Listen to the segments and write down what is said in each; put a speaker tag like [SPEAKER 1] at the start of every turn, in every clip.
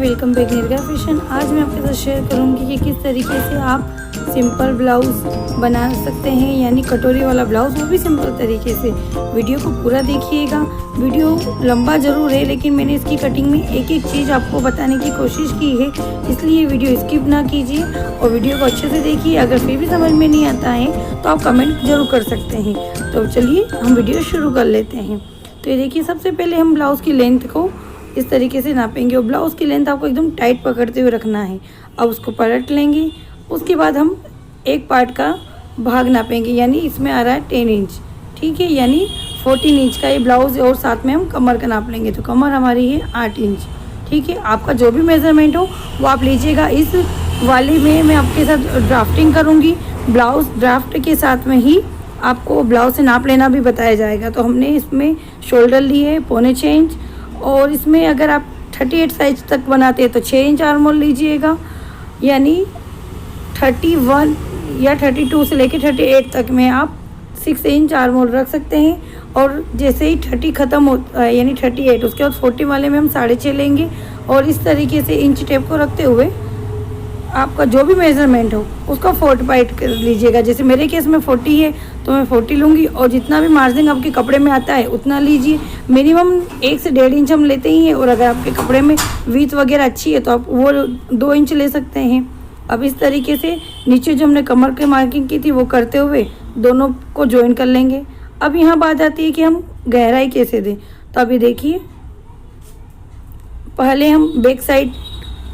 [SPEAKER 1] Welcome back निर्गा fashion. आज मैं आपके साथ शेयर करूंगी कि किस तरीके से आप सिंपल ब्लाउज़ बना सकते हैं, यानी कटोरी वाला ब्लाउज़, वो भी सिंपल तरीके से। वीडियो को पूरा देखिएगा। वीडियो लंबा ज़रूर है, लेकिन मैंने इसकी कटिंग में एक एक चीज़ आपको बताने की कोशिश की है, इसलिए वीडियो स्किप ना कीजिए और वीडियो को अच्छे से देखिए। अगर फिर भी समझ में नहीं आता है तो आप कमेंट ज़रूर कर सकते हैं। तो चलिए हम वीडियो शुरू कर लेते हैं। तो ये देखिए, सबसे पहले हम ब्लाउज़ की लेंथ को इस तरीके से नापेंगे और ब्लाउज़ की लेंथ आपको एकदम टाइट पकड़ते हुए रखना है। अब उसको पलट लेंगे। उसके बाद हम एक पार्ट का भाग नापेंगे, यानी इसमें आ रहा है 10 इंच, ठीक है, यानी 14 इंच का ये ब्लाउज़, और साथ में हम कमर का नाप लेंगे। तो कमर हमारी है 8 इंच, ठीक है। आपका जो भी मेज़रमेंट हो वो आप लीजिएगा। इस वाली में मैं आपके साथ ड्राफ्टिंग करूँगी। ब्लाउज़ ड्राफ्ट के साथ में ही आपको ब्लाउज़ से नाप लेना भी बताया जाएगा। तो हमने इसमें शोल्डर लिए 1.25 इंच, और इसमें अगर आप 38 साइज तक बनाते हैं तो 6 इंच आर्म होल लीजिएगा, यानी 31 या 32 से लेकर 38 तक में आप 6 इंच आर्म होल रख सकते हैं। और जैसे ही 30 ख़त्म होता है, यानी 38, उसके बाद 40 वाले में हम 6.5 लेंगे। और इस तरीके से इंच टेप को रखते हुए आपका जो भी मेज़रमेंट हो उसका 45 कर लीजिएगा। जैसे मेरे केस में 40 है तो मैं 40 लूँगी, और जितना भी मार्जिन आपके कपड़े में आता है उतना लीजिए। मिनिमम 1 से 1.5 इंच हम लेते ही हैं, और अगर आपके कपड़े में वीथ वगैरह अच्छी है तो आप वो 2 इंच ले सकते हैं। अब इस तरीके से नीचे जो हमने कमर की मार्किंग की थी वो करते हुए दोनों को ज्वाइन कर लेंगे। अब यहाँ बात आती है कि हम गहराई कैसे दें। तो अभी देखिए, पहले हम बैक साइड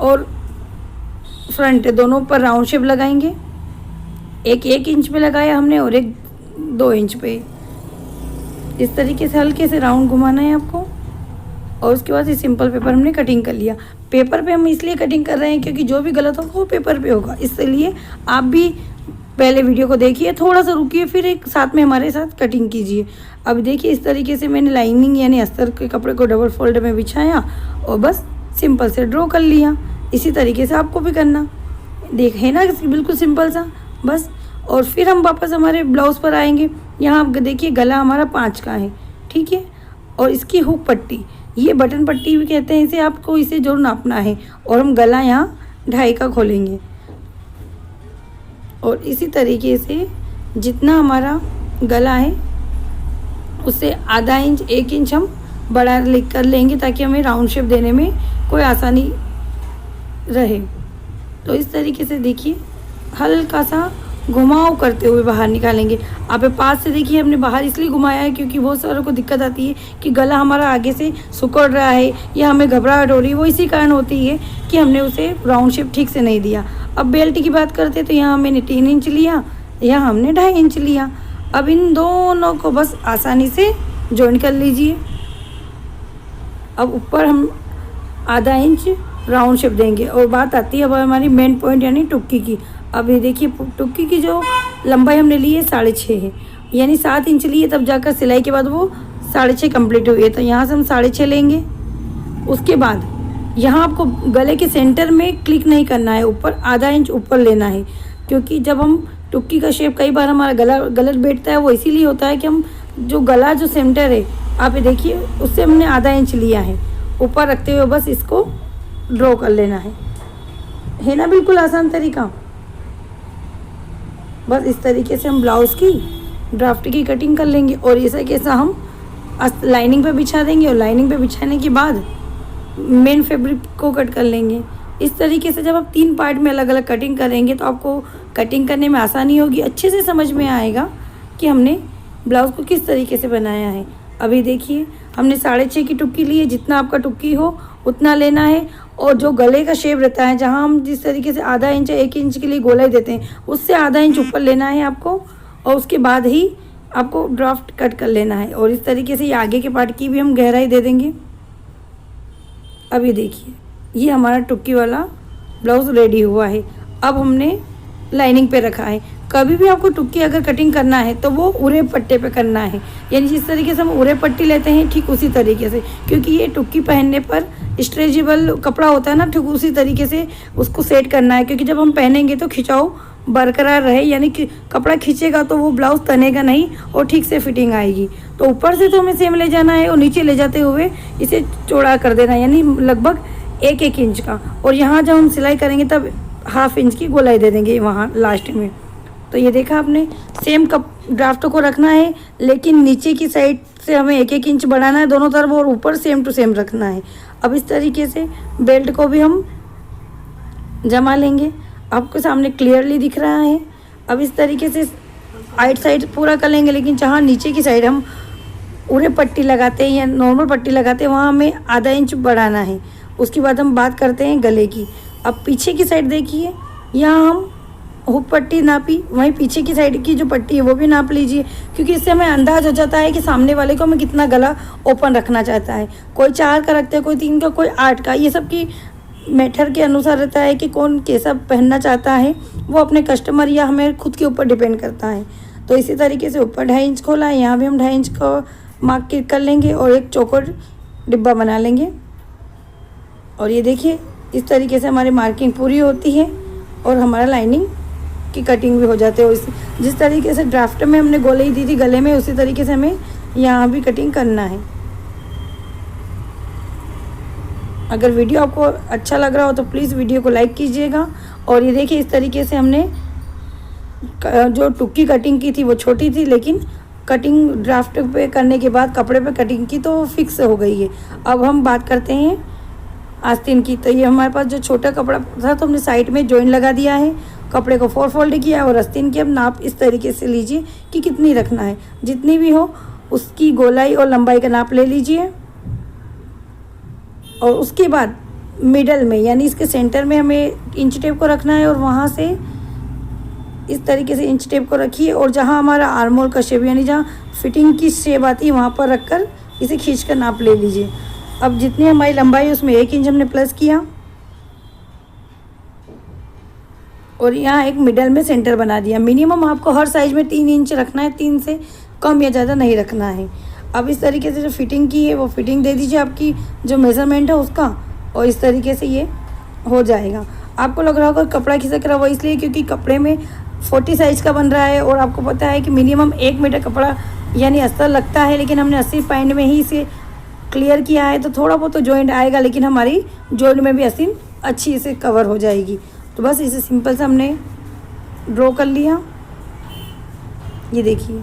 [SPEAKER 1] और फ्रंट दोनों पर राउंड शेप लगाएंगे। एक 1 इंच पे लगाया हमने और एक 2 इंच पे। इस तरीके से हल्के से राउंड घुमाना है आपको। और उसके बाद ये सिंपल पेपर हमने कटिंग कर लिया। पेपर पे हम इसलिए कटिंग कर रहे हैं क्योंकि जो भी गलत होगा वो पेपर पे होगा, इसलिए आप भी पहले वीडियो को देखिए, थोड़ा सा रुकिए, फिर एक साथ में हमारे साथ कटिंग कीजिए। अब देखिए, इस तरीके से मैंने लाइनिंग यानी अस्तर के कपड़े को डबल फोल्ड में बिछाया और बस सिंपल से ड्रॉ कर लिया। इसी तरीके से आपको भी करना, है ना, बिल्कुल सिंपल सा बस। और फिर हम वापस हमारे ब्लाउज़ पर आएंगे। यहाँ आप देखिए, गला हमारा 5 का है, ठीक है। और इसकी हुक पट्टी, ये बटन पट्टी भी कहते हैं इसे, आपको इसे जरूर नापना है। और हम गला यहाँ 2.5 का खोलेंगे। और इसी तरीके से जितना हमारा गला है उससे आधा इंच 1 इंच हम बड़ा कर लेंगे, ताकि हमें राउंड शेप देने में कोई आसानी रहे। तो इस तरीके से देखिए, हल्का सा घुमाव करते हुए बाहर निकालेंगे। आप पास से देखिए, हमने बाहर इसलिए घुमाया है क्योंकि बहुत सारों को दिक्कत आती है कि गला हमारा आगे से सिकुड़ रहा है या हमें घबराहट हो रही है। वो इसी कारण होती है कि हमने उसे राउंड शेप ठीक से नहीं दिया। अब बेल्ट की बात करते हैं तो यहाँ मैंने 3 इंच लिया, यहाँ हमने 2.5 इंच लिया। अब इन दोनों को बस आसानी से जॉइन कर लीजिए। अब ऊपर हम आधा इंच राउंड शेप देंगे। और बात आती है अब हमारी मेन पॉइंट यानी टुक्की की। अब ये देखिए, टुक्की की जो लंबाई हमने ली है 6.5 है, यानी 7 इंच ली है, तब जाकर सिलाई के बाद वो 6.5 कंप्लीट हुई है। तो यहाँ से हम 6.5 लेंगे। उसके बाद यहाँ आपको गले के सेंटर में क्लिक नहीं करना है, ऊपर आधा इंच ऊपर लेना है, क्योंकि जब हम टुक्की का शेप कई बार हमारा गला गलत बैठता है, वो इसीलिए होता है कि हम जो गला जो सेंटर है, आप ये देखिए, उससे हमने आधा इंच लिया है ऊपर रखते हुए, बस इसको ड्रॉ कर लेना है ना, बिल्कुल आसान तरीका। बस इस तरीके से हम ब्लाउज़ की ड्राफ्ट की कटिंग कर लेंगे। और ऐसा कैसा हम लाइनिंग पे बिछा देंगे, और लाइनिंग पे बिछाने के बाद मेन फैब्रिक को कट कर लेंगे। इस तरीके से जब आप 3 पार्ट में अलग अलग कटिंग करेंगे तो आपको कटिंग करने में आसानी होगी, अच्छे से समझ में आएगा कि हमने ब्लाउज़ को किस तरीके से बनाया है। अभी देखिए, हमने 6.5 की टुक्की ली है, जितना आपका टुक्की हो उतना लेना है। और जो गले का शेप रहता है, जहाँ हम जिस तरीके से आधा इंच 1 इंच के लिए गोलाई देते हैं, उससे आधा इंच ऊपर लेना है आपको, और उसके बाद ही आपको ड्राफ्ट कट कर लेना है। और इस तरीके से ये आगे के पार्ट की भी हम गहराई दे देंगे। अब ये देखिए, ये हमारा टुक्की वाला ब्लाउज़ रेडी हुआ है। अब हमने लाइनिंग पे रखा है। कभी भी आपको टुक्की अगर कटिंग करना है तो वो उरे पट्टे पे करना है, यानी जिस तरीके से हम उरे पट्टी लेते हैं ठीक उसी तरीके से, क्योंकि ये टुक्की पहनने पर स्ट्रेचेबल कपड़ा होता है ना, ठीक उसी तरीके से उसको सेट करना है। क्योंकि जब हम पहनेंगे तो खिंचाव बरकरार रहे, यानी कि कपड़ा खींचेगा तो वो ब्लाउज़ तनेगा नहीं और ठीक से फिटिंग आएगी। तो ऊपर से तो हमें सेम ले जाना है और नीचे ले जाते हुए इसे चौड़ा कर देना है, यानी लगभग 1-1 इंच का, और यहाँ जब हम सिलाई करेंगे तब 1/2 इंच की गोलाई दे देंगे वहाँ लास्ट में। तो ये देखा आपने, सेम कप ड्राफ्ट को रखना है, लेकिन नीचे की साइड से हमें 1-1 इंच बढ़ाना है दोनों तरफ, और ऊपर सेम टू सेम रखना है। अब इस तरीके से बेल्ट को भी हम जमा लेंगे। आपको सामने क्लियरली दिख रहा है। अब इस तरीके से आइट साइड पूरा कर लेंगे, लेकिन जहाँ नीचे की साइड हम उड़े पट्टी लगाते हैं या नॉर्मल पट्टी लगाते हैं वहाँ हमें आधा इंच बढ़ाना है। उसके बाद हम बात करते हैं गले की। अब पीछे की साइड देखिए, यहाँ हम हुक पट्टी नापी, वहीं पीछे की साइड की जो पट्टी है वो भी नाप लीजिए, क्योंकि इससे हमें अंदाज हो जाता है कि सामने वाले को हमें कितना गला ओपन रखना चाहता है। कोई 4 का रखता है, कोई 3 का, कोई 8 का। ये सब की मेथड के अनुसार रहता है कि कौन कैसा पहनना चाहता है, वो अपने कस्टमर या हमें खुद के ऊपर डिपेंड करता है। तो इसी तरीके से ऊपर 2.5 इंच खोला है, यहाँ भी हम 2.5 इंच का मार्क कर लेंगे और एक चौकोर डिब्बा बना लेंगे। और ये देखिए इस तरीके से हमारी मार्किंग पूरी होती है और हमारा लाइनिंग की कटिंग भी हो जाती है। और जिस तरीके से ड्राफ्ट में हमने गोलाई दी थी गले में, उसी तरीके से हमें यहाँ भी कटिंग करना है। अगर वीडियो आपको अच्छा लग रहा हो तो प्लीज़ वीडियो को लाइक कीजिएगा। और ये देखिए इस तरीके से हमने जो टुक्की कटिंग की थी वो छोटी थी, लेकिन कटिंग ड्राफ्ट पे करने के बाद कपड़े पे कटिंग की तो फिक्स हो गई है। अब हम बात करते हैं आस्तीन की। तो ये हमारे पास जो छोटा कपड़ा था तो हमने साइड में जॉइंट लगा दिया है, कपड़े को 4 फोल्ड किया और आस्तीन की अब नाप इस तरीके से लीजिए कि कितनी रखना है। जितनी भी हो उसकी गोलाई और लंबाई का नाप ले लीजिए। और उसके बाद मिडल में यानी इसके सेंटर में हमें इंच टेप को रखना है, और वहाँ से इस तरीके से इंच टेप को रखिए, और जहाँ हमारा आर्म होल का शेप यानी जहाँ फिटिंग की शेप आती है वहाँ पर रखकर इसे खींच कर नाप ले लीजिए। अब जितनी हमारी लंबाई है उसमें 1 इंच हमने प्लस किया, और यहाँ एक मिडल में सेंटर बना दिया। मिनिमम आपको हर साइज में 3 इंच रखना है, 3 से कम या ज़्यादा नहीं रखना है। अब इस तरीके से जो फिटिंग की है वो फिटिंग दे दीजिए आपकी जो मेज़रमेंट है उसका, और इस तरीके से ये हो जाएगा। आपको लग रहा होगा कपड़ा खिसक रहा, वो इसलिए क्योंकि कपड़े में 40 साइज़ का बन रहा है, और आपको पता है कि मिनिमम 1 मीटर कपड़ा यानी अस्तर लगता है, लेकिन हमने 80 पॉइंट में ही इसे क्लियर किया है। तो थोड़ा बहुत तो जॉइंट आएगा, लेकिन हमारी जॉइंट में भी आस्तीन अच्छी से कवर हो जाएगी। तो बस इसे सिंपल से हमने ड्रॉ कर लिया। ये देखिए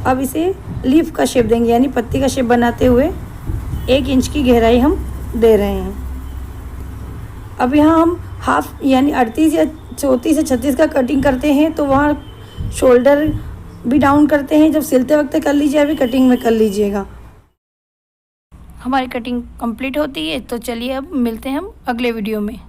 [SPEAKER 1] अब इसे लीफ का शेप देंगे, यानी पत्ती का शेप बनाते हुए 1 इंच की गहराई हम दे रहे हैं। अब यहाँ हम हाफ यानी 38 या 34 से 36 का कटिंग करते हैं, तो वहाँ शोल्डर भी डाउन करते हैं। जब सिलते वक्त कर लीजिए, अभी कटिंग में कर लीजिएगा। हमारी कटिंग कंप्लीट होती है। तो चलिए अब मिलते हैं हम अगले वीडियो में।